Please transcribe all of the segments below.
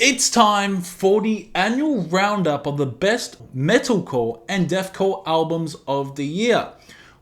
It's time for the annual roundup of the best metalcore and deathcore albums of the year.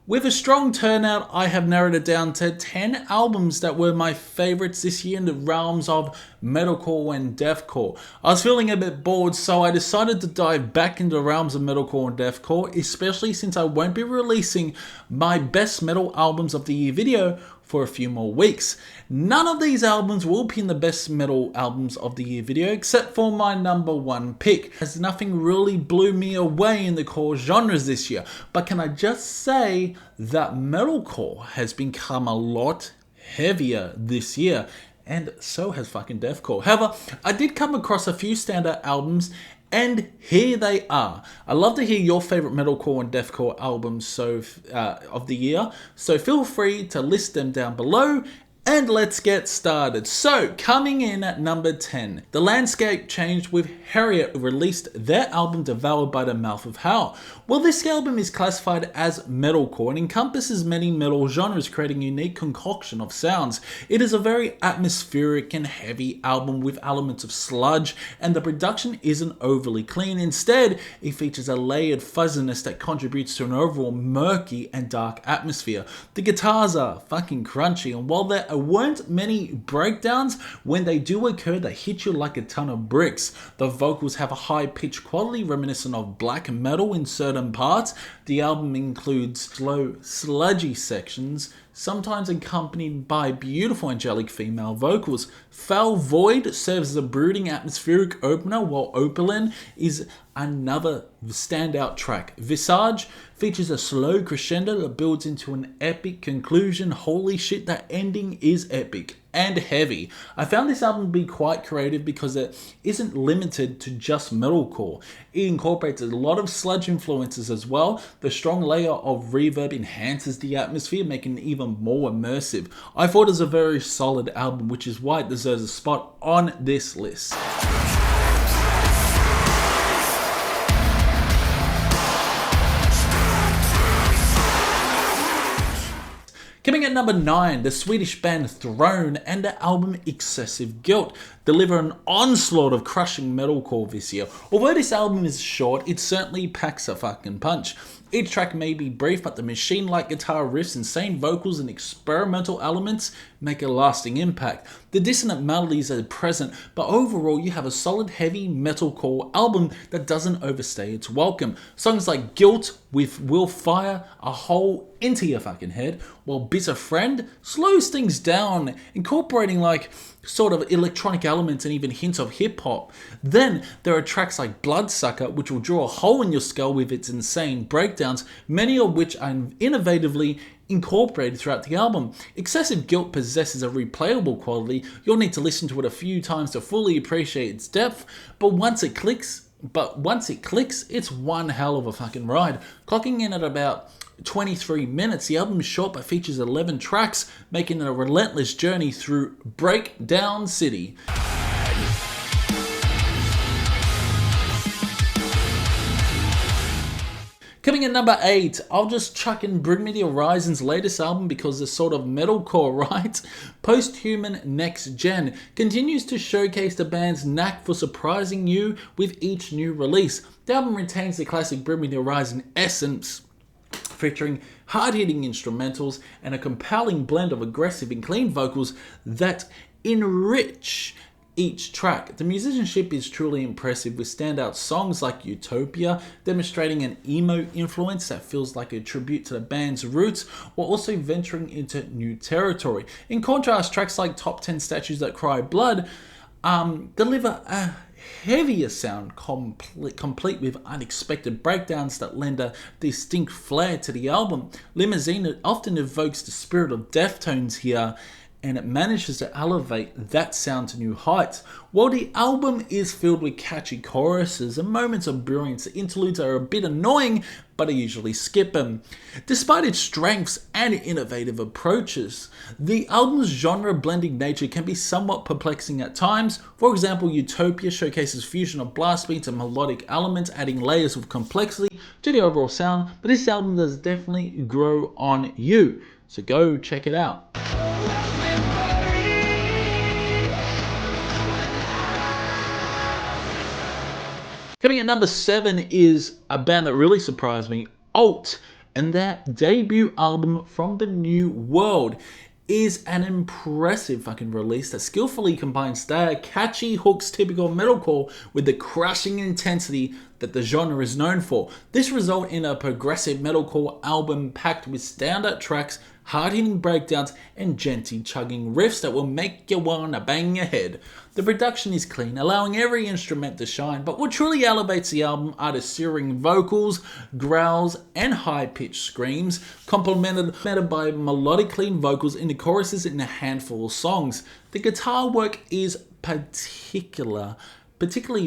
With a strong turnout, I have narrowed it down to 10 albums that were my favourites this year in the realms of metalcore and deathcore. I was feeling a bit bored, so I decided to dive back into the realms of metalcore and deathcore, especially since I won't be releasing my best metal albums of the year video for a few more weeks. None of these albums will be in the best metal albums of the year video except for my number one pick, as nothing really blew me away in the core genres this year. But can I just say that metalcore has become a lot heavier this year, and so has fucking deathcore. However, I did come across a few standout albums, and here they are. I love to hear your favorite metalcore and deathcore albums of the year, so feel free to list them down below. And let's get started. So, coming in at number 10, the landscape changed with Heriot released their album Devoured by the Mouth of Hell. Well, this album is classified as metalcore and encompasses many metal genres, creating a unique concoction of sounds. It is a very atmospheric and heavy album with elements of sludge, and the production isn't overly clean. Instead, it features a layered fuzziness that contributes to an overall murky and dark atmosphere. The guitars are fucking crunchy, and while there weren't many breakdowns, when they do occur, they hit you like a ton of bricks. The vocals have a high-pitched quality reminiscent of black metal in certain parts. The album includes slow, sludgy sections, sometimes accompanied by beautiful angelic female vocals. Foul Void serves as a brooding atmospheric opener, while Opalin is another standout track. Visage features a slow crescendo that builds into an epic conclusion. Holy shit, that ending is epic and heavy. I found this album to be quite creative because it isn't limited to just metalcore. It incorporates a lot of sludge influences as well. The strong layer of reverb enhances the atmosphere, making it even more immersive. I thought it was a very solid album, which is why it deserves a spot on this list. Coming at number 9, the Swedish band Throne and the album Excessive Guilt deliver an onslaught of crushing metalcore this year. Although this album is short, it certainly packs a fucking punch. Each track may be brief, but the machine-like guitar riffs, insane vocals, and experimental elements make a lasting impact. The dissonant melodies are present, but overall you have a solid heavy metalcore album that doesn't overstay its welcome. Songs like Guilt will fire a hole into your fucking head, while Bitter Friend slows things down, incorporating like sort of electronic elements and even hints of hip-hop. Then there are tracks like Bloodsucker, which will draw a hole in your skull with its insane breakdowns, many of which are innovatively incorporated throughout the album. Excessive Guilt possesses a replayable quality. You'll need to listen to it a few times to fully appreciate its depth, but once it clicks, it's one hell of a fucking ride. Clocking in at about 23 minutes, the album is short but features 11 tracks, making it a relentless journey through Breakdown City. Coming at number 8, I'll just chuck in Bring Me the Horizon's latest album because it's sort of metalcore, right? Posthuman Next Gen continues to showcase the band's knack for surprising you with each new release. The album retains the classic Bring Me the Horizon essence, featuring hard-hitting instrumentals and a compelling blend of aggressive and clean vocals that enrich each track. The musicianship is truly impressive, with standout songs like Utopia demonstrating an emo influence that feels like a tribute to the band's roots while also venturing into new territory. In contrast, tracks like Top 10 Statues That Cry Blood deliver a heavier sound, complete with unexpected breakdowns that lend a distinct flair to the album. Limousine often evokes the spirit of Deftones here, and it manages to elevate that sound to new heights. While the album is filled with catchy choruses and moments of brilliance, the interludes are a bit annoying, but I usually skip them. Despite its strengths and innovative approaches, the album's genre-blending nature can be somewhat perplexing at times. For example, Utopia showcases fusion of blast beats and melodic elements, adding layers of complexity to the overall sound, but this album does definitely grow on you, so go check it out. Coming at number 7 is a band that really surprised me, Allt, and their debut album From the New World is an impressive fucking release that skillfully combines their catchy hooks typical of metalcore with the crushing intensity that the genre is known for. This results in a progressive metalcore album packed with standout tracks, hard-hitting breakdowns, and genty chugging riffs that will make you wanna bang your head. The production is clean, allowing every instrument to shine, but what truly elevates the album are the searing vocals, growls, and high-pitched screams, complemented by melodic clean vocals in the choruses in a handful of songs. The guitar work is particularly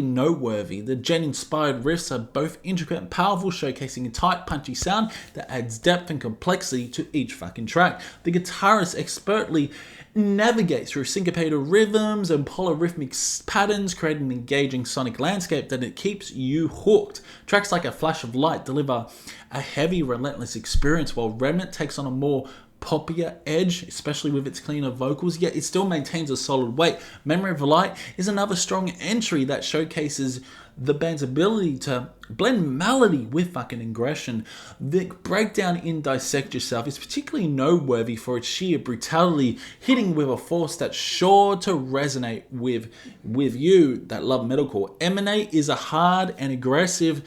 noteworthy. The Gen-inspired riffs are both intricate and powerful, showcasing a tight, punchy sound that adds depth and complexity to each fucking track. The guitarist expertly navigates through syncopated rhythms and polyrhythmic patterns, creating an engaging sonic landscape that it keeps you hooked. Tracks like A Flash of Light deliver a heavy, relentless experience, while Remnant takes on a more poppier edge, especially with its cleaner vocals, yet it still maintains a solid weight. Memory of a Light is another strong entry that showcases the band's ability to blend melody with fucking aggression. The breakdown in Dissect Yourself is particularly noteworthy for its sheer brutality, hitting with a force that's sure to resonate with you that love metalcore. Emanate is hard and aggressive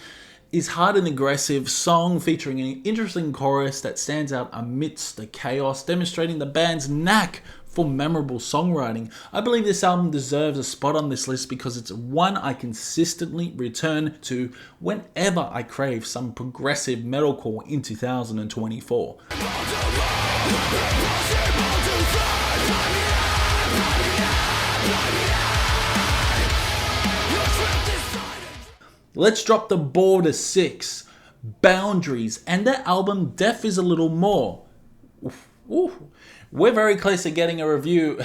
song featuring an interesting chorus that stands out amidst the chaos, demonstrating the band's knack for memorable songwriting. I believe this album deserves a spot on this list because it's one I consistently return to whenever I crave some progressive metalcore in 2024. Let's drop the ball to 6. Boundaries and their album Death is a Little More. Ooh. We're very close to getting a review.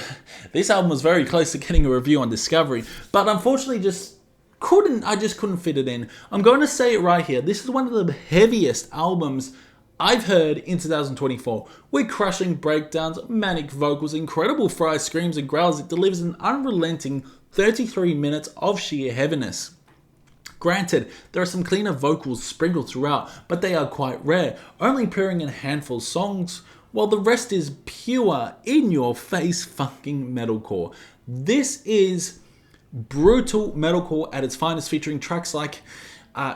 This album was very close to getting a review on Discovery, but unfortunately I just couldn't fit it in. I'm going to say it right here. This is one of the heaviest albums I've heard in 2024. With crushing breakdowns, manic vocals, incredible fry screams and growls, it delivers an unrelenting 33 minutes of sheer heaviness. Granted, there are some cleaner vocals sprinkled throughout, but they are quite rare, only appearing in a handful of songs, while the rest is pure, in-your-face fucking metalcore. This is brutal metalcore at its finest, featuring tracks like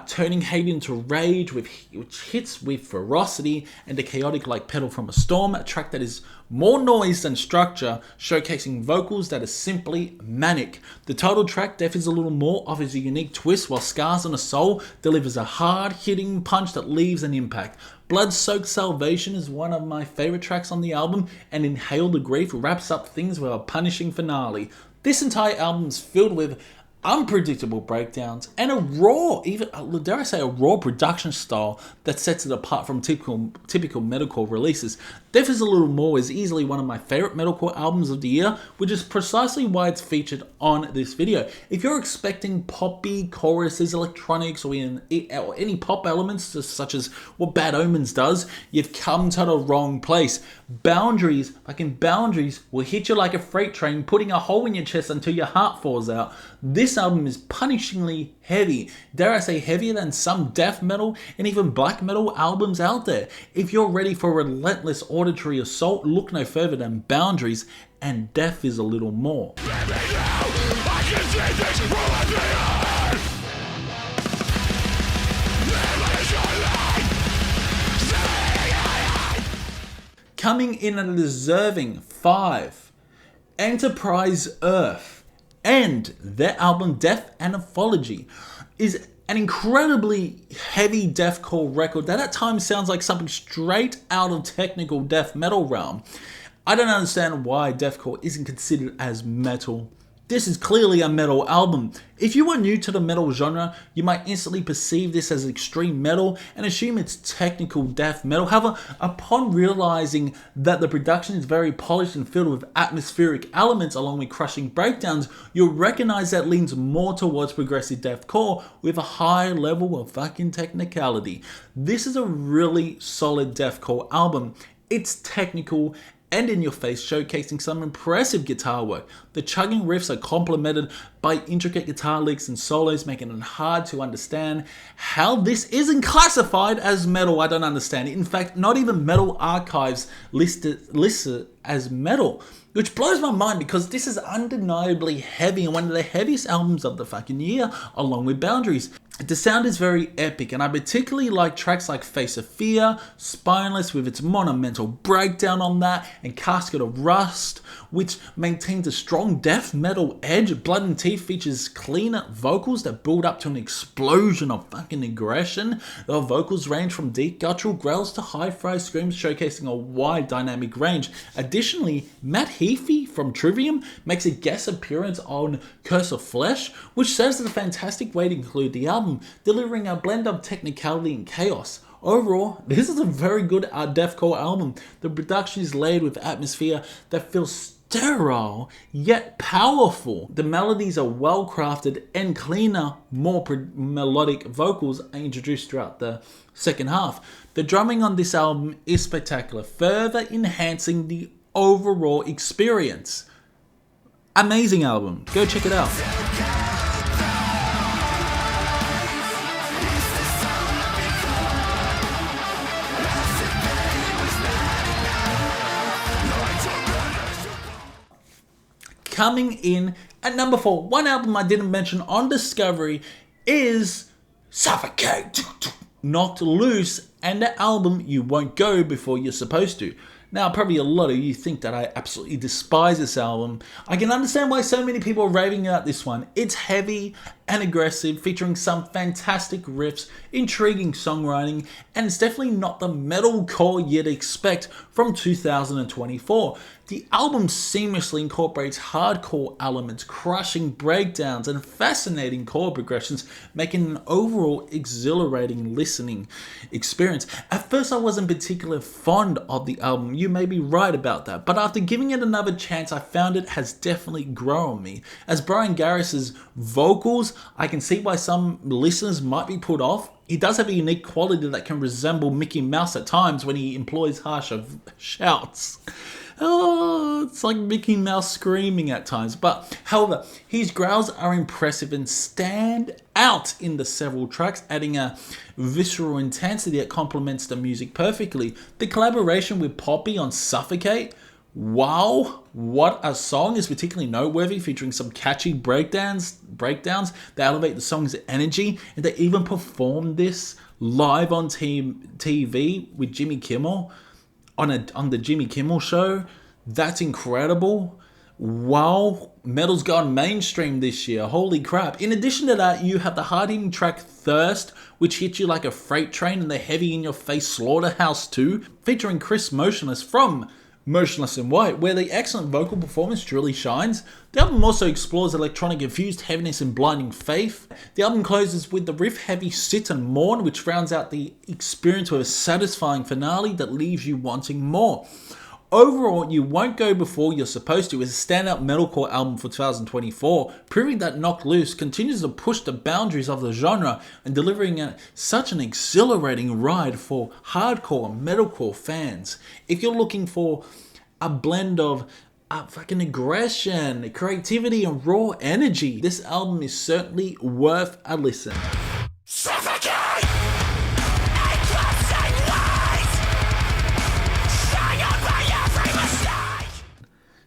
Turning Hate into Rage, which hits with ferocity, and a chaotic like Pedal from a Storm, a track that is more noise than structure, showcasing vocals that are simply manic. The title track, Death is a Little More, offers a unique twist, while Scars on a Soul delivers a hard-hitting punch that leaves an impact. Blood-Soaked Salvation is one of my favorite tracks on the album, and Inhale the Grief wraps up things with a punishing finale. This entire album is filled with unpredictable breakdowns and a raw, even dare I say, a raw production style that sets it apart from typical metalcore releases. Death is a Little More is easily one of my favorite metalcore albums of the year, which is precisely why it's featured on this video. If you're expecting poppy choruses, electronics, or any pop elements such as what Bad Omens does, you've come to the wrong place. Boundaries will hit you like a freight train, putting a hole in your chest until your heart falls out. This album is punishingly heavy, dare I say heavier than some death metal and even black metal albums out there. If you're ready for relentless auditory assault, look no further than Boundaries and Death is a Little More. Coming in at a deserving 5, Enterprise Earth and their album Death Anthology is an incredibly heavy deathcore record that at times sounds like something straight out of technical death metal realm. I don't understand why deathcore isn't considered as metal. This is clearly a metal album. If you are new to the metal genre, you might instantly perceive this as extreme metal and assume it's technical death metal. However, upon realizing that the production is very polished and filled with atmospheric elements along with crushing breakdowns, you'll recognize that leans more towards progressive deathcore with a high level of fucking technicality. This is a really solid deathcore album. It's technical and in your face, showcasing some impressive guitar work. The chugging riffs are complemented by intricate guitar licks and solos, making it hard to understand how this isn't classified as metal. I don't understand it. In fact, not even Metal Archives lists it as metal, which blows my mind because this is undeniably heavy and one of the heaviest albums of the fucking year, along with Boundaries. The sound is very epic, and I particularly like tracks like Face of Fear, Spineless with its monumental breakdown on that, and Casket of Rust, which maintains a strong death metal edge. Blood and Teeth features cleaner vocals that build up to an explosion of fucking aggression. The vocals range from deep guttural growls to high-fry screams, showcasing a wide dynamic range. Additionally, Matt Heafy from Trivium makes a guest appearance on Curse of Flesh, which serves as a fantastic way to conclude the album, delivering a blend of technicality and chaos. Overall, this is a very good deathcore album. The production is layered with atmosphere that feels sterile yet powerful. The melodies are well crafted, and cleaner, more melodic vocals are introduced throughout the second half. The drumming on this album is spectacular, further enhancing the overall experience. Amazing album. Go check it out. Coming in at number 4, one album I didn't mention on Discovery is Suffocate, Knocked Loose, and the album You Won't Go Before You're Supposed To. Now, probably a lot of you think that I absolutely despise this album. I can understand why so many people are raving about this one. It's heavy and aggressive, featuring some fantastic riffs, intriguing songwriting, and it's definitely not the metalcore you'd expect from 2024. The album seamlessly incorporates hardcore elements, crushing breakdowns, and fascinating chord progressions, making an overall exhilarating listening experience. At first, I wasn't particularly fond of the album. You may be right about that, but after giving it another chance, I found it has definitely grown on me. As Brian Garris's vocals, I can see why some listeners might be put off. He does have a unique quality that can resemble Mickey Mouse at times when he employs harsher shouts. Oh, it's like Mickey Mouse screaming at times. But, however, his growls are impressive and stand out in the several tracks, adding a visceral intensity that complements the music perfectly. The collaboration with Poppy on Suffocate, wow, what a song, is particularly noteworthy, featuring some catchy breakdowns that elevate the song's energy, and they even performed this live on TV with Jimmy Kimmel on the Jimmy Kimmel show. That's incredible. Wow, metal's gone mainstream this year. Holy crap. In addition to that, you have the hard-hitting track Thirst, which hits you like a freight train, and the heavy in-your-face Slaughterhouse 2, featuring Chris Motionless from Motionless in White, where the excellent vocal performance truly shines. The album also explores electronic-infused heaviness and blinding faith. The album closes with the riff-heavy Sit and Mourn, which rounds out the experience with a satisfying finale that leaves you wanting more. Overall, You Won't Go Before You're Supposed To is a standout metalcore album for 2024, proving that Knocked Loose continues to push the boundaries of the genre and delivering such an exhilarating ride for hardcore metalcore fans. If you're looking for a blend of fucking aggression, creativity, and raw energy, this album is certainly worth a listen. Suffocate!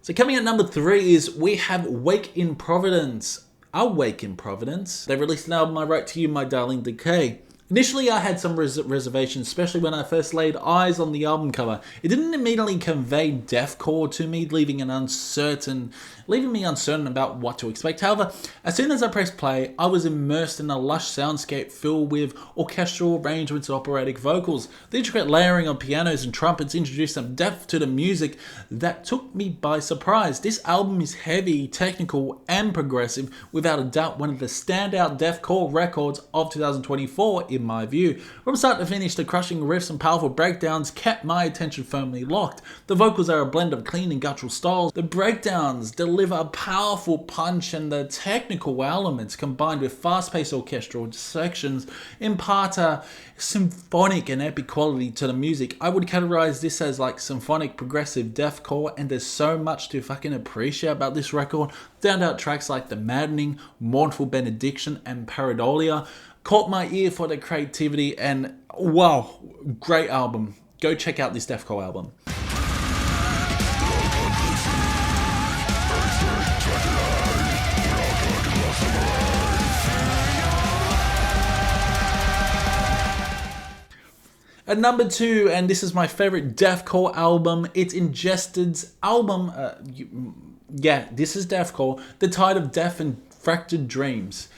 So coming at number 3 is we have Awake in Providence. They released an album, I Wrote to You, My Darling Decay. Initially, I had some reservations, especially when I first laid eyes on the album cover. It didn't immediately convey deathcore to me, leaving me uncertain about what to expect. However, as soon as I pressed play, I was immersed in a lush soundscape filled with orchestral arrangements and operatic vocals. The intricate layering of pianos and trumpets introduced some depth to the music that took me by surprise. This album is heavy, technical, and progressive, without a doubt one of the standout deathcore records of 2024, in my view. From start to finish, the crushing riffs and powerful breakdowns kept my attention firmly locked. The vocals are a blend of clean and guttural styles. The breakdowns deliver a powerful punch, and the technical elements combined with fast-paced orchestral sections impart a symphonic and epic quality to the music. I would categorize this as like symphonic progressive deathcore, and there's so much to fucking appreciate about this record. Standout tracks like The Maddening, Mournful Benediction, and Pareidolia caught my ear for the creativity, and wow, great album. Go check out this deathcore album. At number 2, and this is my favorite deathcore album, it's Ingested's album. This is deathcore, The Tide of Death and Fractured Dreams.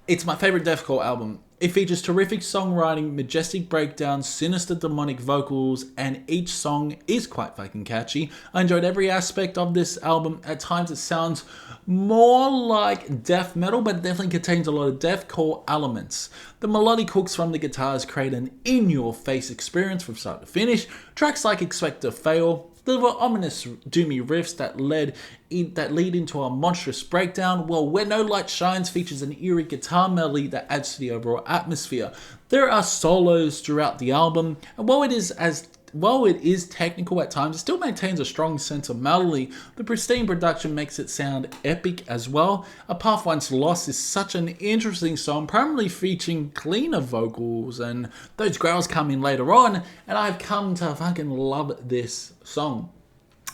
It's my favorite deathcore album. It features terrific songwriting, majestic breakdowns, sinister demonic vocals, and each song is quite fucking catchy. I enjoyed every aspect of this album. At times it sounds more like death metal, but it definitely contains a lot of deathcore elements. The melodic hooks from the guitars create an in-your-face experience from start to finish. Tracks like Expect to Fail deliver ominous doomy riffs that lead into a monstrous breakdown, while Where No Light Shines features an eerie guitar melody that adds to the overall atmosphere. There are solos throughout the album, and while it is technical at times, it still maintains a strong sense of melody. The pristine production makes it sound epic as well. A Path Once Lost is such an interesting song, primarily featuring cleaner vocals, and those growls come in later on, and I've come to fucking love this song.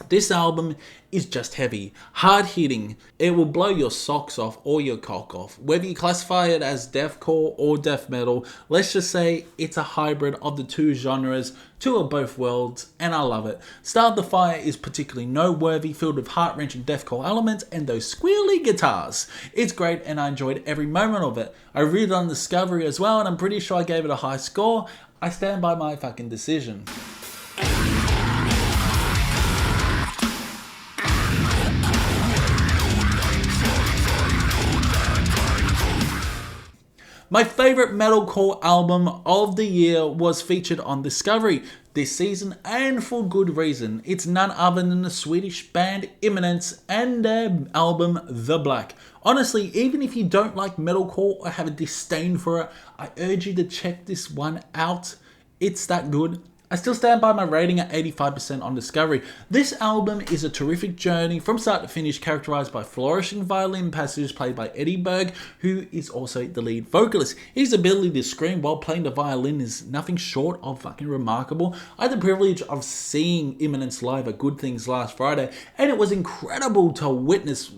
This album is just heavy, hard-hitting. It will blow your socks off or your cock off. Whether you classify it as deathcore or death metal, let's just say it's a hybrid of the two genres, two of both worlds, and I love it. Start the Fire is particularly noteworthy, filled with heart-wrenching deathcore elements and those squealy guitars. It's great, and I enjoyed every moment of it. I read it on Discovery as well, and I'm pretty sure I gave it a high score. I stand by my fucking decision. My favorite metalcore album of the year was featured on Discovery this season, and for good reason. It's none other than the Swedish band Imminence and their album The Black. Honestly, even if you don't like metalcore or have a disdain for it, I urge you to check this one out. It's that good. I still stand by my rating at 85% on Discovery. This album is a terrific journey from start to finish, characterized by flourishing violin passages played by Eddie Berg, who is also the lead vocalist. His ability to scream while playing the violin is nothing short of fucking remarkable. I had the privilege of seeing Imminence live at Good Things last Friday, and it was incredible to witness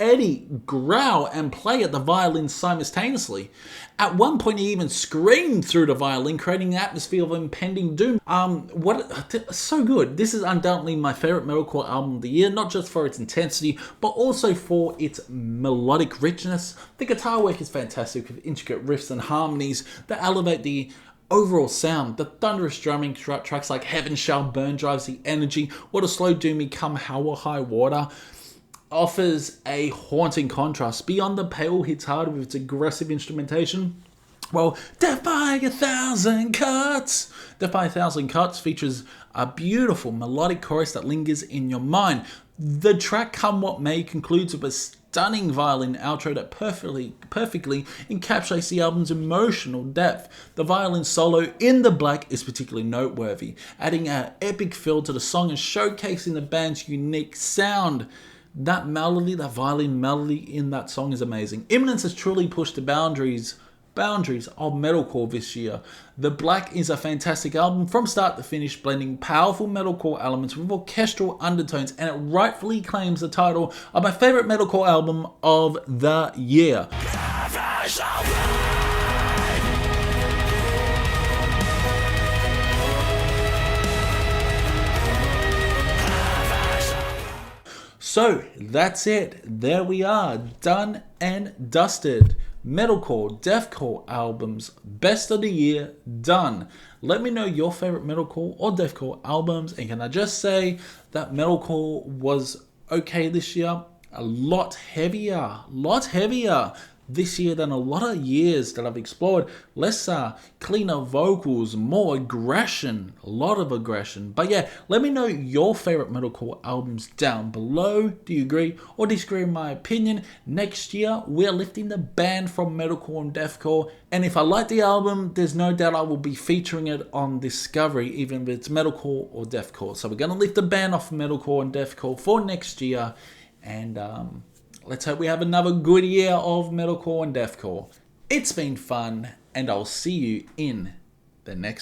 Eddie growl and play at the violin simultaneously. At one point, he even screamed through the violin, creating an atmosphere of impending doom. So good. This is undoubtedly my favorite metalcore album of the year, not just for its intensity, but also for its melodic richness. The guitar work is fantastic, with intricate riffs and harmonies that elevate the overall sound. The thunderous drumming tracks like Heaven Shall Burn drives the energy, while the slow doomy Come Hell or High Water offers a haunting contrast. Beyond the pale hits hard with its aggressive instrumentation, well, Death by a Thousand Cuts features a beautiful melodic chorus that lingers in your mind. The track Come What May concludes with a stunning violin outro that perfectly encapsulates the album's emotional depth. The violin solo in The Black is particularly noteworthy, adding an epic feel to the song and showcasing the band's unique sound. That melody, that violin melody in that song is amazing. Imminence has truly pushed the boundaries of metalcore this year. The Black is a fantastic album from start to finish, blending powerful metalcore elements with orchestral undertones, and it rightfully claims the title of my favorite metalcore album of the year. So that's it. There we are, done and dusted. Metalcore, deathcore albums, best of the year, done. Let me know your favorite metalcore or deathcore albums, and can I just say that metalcore was okay this year? A lot heavier this year than a lot of years that I've explored. Less cleaner vocals, more aggression, a lot of aggression. But yeah, let me know your favorite metalcore albums down below. Do you agree or disagree in my opinion? Next year, we're lifting the band from metalcore and deathcore. And if I like the album, there's no doubt I will be featuring it on Discovery, even if it's metalcore or deathcore. So we're going to lift the band off metalcore and deathcore for next year. And let's hope we have another good year of metalcore and deathcore. It's been fun, and I'll see you in the next one.